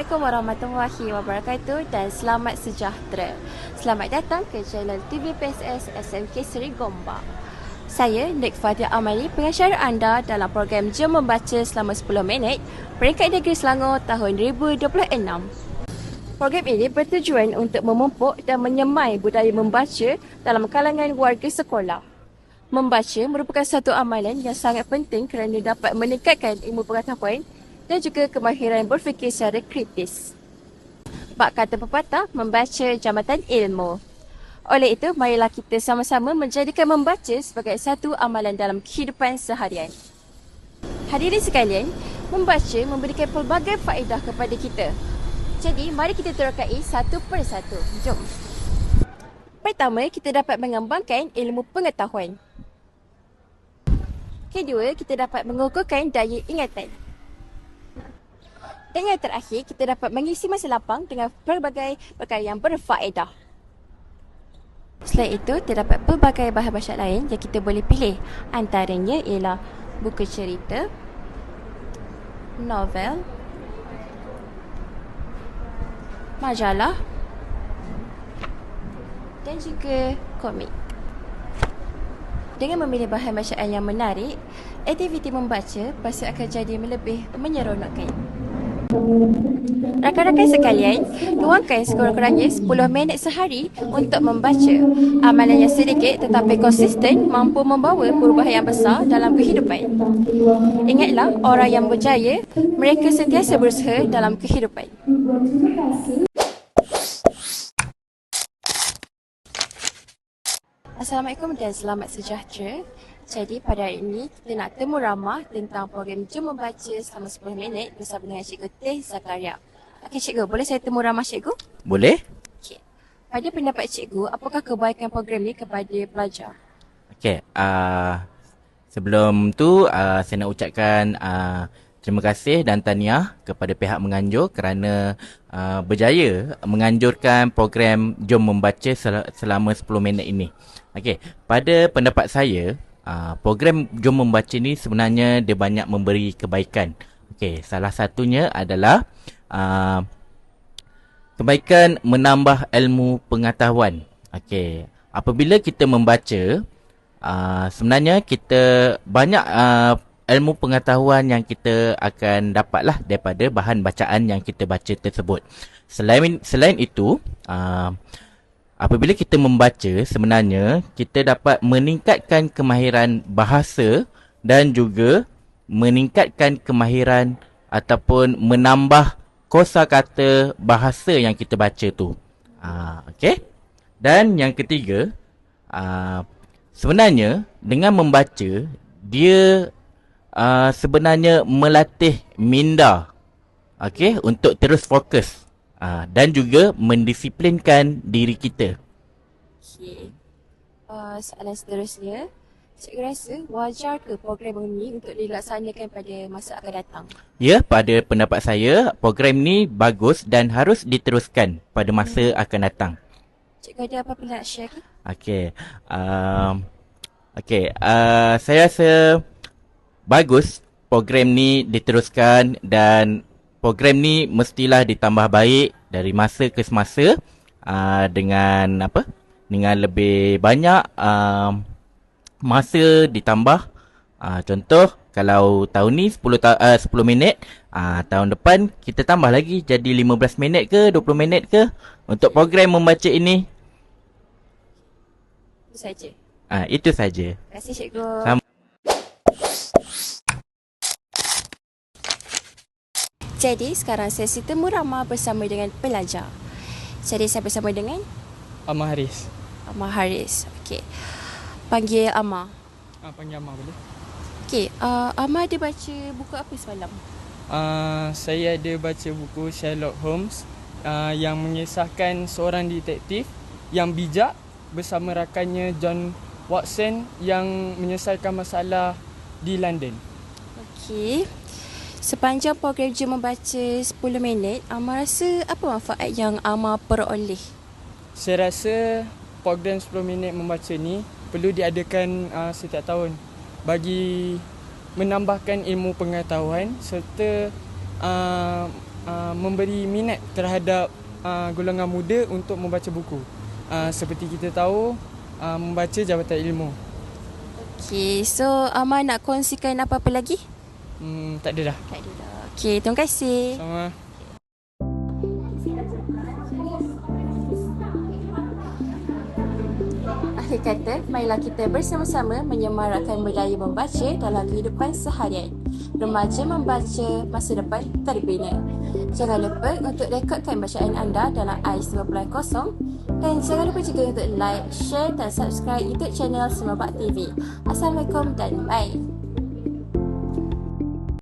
Assalamualaikum warahmatullahi wabarakatuh dan selamat sejahtera. Selamat datang ke channel TV PSS SMK Seri Gombak. Saya Nik Fatia Amali, pengacara anda dalam program Jom Membaca selama 10 minit peringkat negeri Selangor tahun 2026. Program ini bertujuan untuk memupuk dan menyemai budaya membaca dalam kalangan warga sekolah. Membaca merupakan satu amalan yang sangat penting kerana dapat meningkatkan ilmu pengetahuan dan juga kemahiran berfikir secara kritis. Bak kata pepatah, membaca jambatan ilmu. Oleh itu, marilah kita sama-sama menjadikan membaca sebagai satu amalan dalam kehidupan seharian. Hadirin sekalian, membaca memberikan pelbagai faedah kepada kita. Jadi, mari kita terokai satu persatu. Jom. Pertama, kita dapat mengembangkan ilmu pengetahuan. Kedua, kita dapat mengukuhkan daya ingatan. Dan yang terakhir, kita dapat mengisi masa lapang dengan pelbagai perkara yang berfaedah. Selain itu, terdapat pelbagai bahan bacaan lain yang kita boleh pilih. Antaranya ialah buku cerita, novel, majalah dan juga komik. Dengan memilih bahan bacaan yang menarik, aktiviti membaca pasti akan jadi lebih menyeronokkan. Rakan-rakan sekalian, luangkan sekurang-kurangnya 10 minit sehari untuk membaca. Amalan yang sedikit tetapi konsisten mampu membawa perubahan yang besar dalam kehidupan. Ingatlah, orang yang berjaya, mereka sentiasa berusaha dalam kehidupan. Assalamualaikum dan selamat sejahtera. Jadi pada hari ini kita nak temu ramah tentang program Jom Membaca selama 10 minit bersama dengan Cikgu Teh Zakaria. Okey Cikgu, boleh saya temu ramah Cikgu? Boleh. Okey. Pada pendapat Cikgu, apakah kebaikan program ini kepada pelajar? Okey, sebelum tu saya nak ucapkan terima kasih dan tahniah kepada pihak menganjur kerana berjaya menganjurkan program Jom Membaca selama 10 minit ini. Okey, pada pendapat saya, program Jom Membaca ni sebenarnya dia banyak memberi kebaikan. Okey, salah satunya adalah kebaikan menambah ilmu pengetahuan. Okey, apabila kita membaca, sebenarnya kita banyak ilmu pengetahuan yang kita akan dapatlah daripada bahan bacaan yang kita baca tersebut. Selain itu, apabila kita membaca, sebenarnya kita dapat meningkatkan kemahiran bahasa dan juga meningkatkan kemahiran ataupun menambah kosakata bahasa yang kita baca tu. Okey. Dan yang ketiga, sebenarnya dengan membaca, dia sebenarnya melatih minda, okey, untuk terus fokus dan juga mendisiplinkan diri kita. Okey. Soalan seterusnya, Cikgu rasa wajar ke program ini untuk dilaksanakan pada masa akan datang? Ya, pada pendapat saya, program ni bagus dan harus diteruskan pada masa akan datang. Cikgu ada apa-apa nak share ke? Okey, saya rasa bagus program ni diteruskan dan program ni mestilah ditambah baik dari masa ke semasa dengan lebih banyak masa ditambah. Contoh, kalau tahun ni 10 minit, tahun depan kita tambah lagi jadi 15 minit ke 20 minit ke untuk program membaca ini. Itu saja. Itu saja. Terima kasih Cikgu. Jadi sekarang sesi temu ramah bersama dengan pelajar. Jadi saya bersama dengan Amar Haris. Amar Haris. Okey. Panggil Amar. Panggil Amar boleh? Okey, Amar ada baca buku apa semalam? Saya ada baca buku Sherlock Holmes yang mengisahkan seorang detektif yang bijak bersama rakannya John Watson yang menyelesaikan masalah di London. Okey. Sepanjang program Jom Membaca 10 minit, Amar rasa apa manfaat yang Amar peroleh? Saya rasa program 10 minit membaca ni perlu diadakan setiap tahun bagi menambahkan ilmu pengetahuan serta memberi minat terhadap golongan muda untuk membaca buku. Seperti kita tahu, membaca jabatan ilmu. Okey, so Amar nak kongsikan apa-apa lagi? Tak ada dah. Tak ada dah. Okey, terima kasih. Sama. Akhir kata, marilah kita bersama-sama menyemarakkan budaya membaca dalam kehidupan seharian. Remaja membaca, masa depan terbina. Jangan lupa untuk rekodkan bacaan anda dalam AIS 5.0 dan jangan lupa juga untuk like, share dan subscribe YouTube channel Semerbak TV. Assalamualaikum dan bye.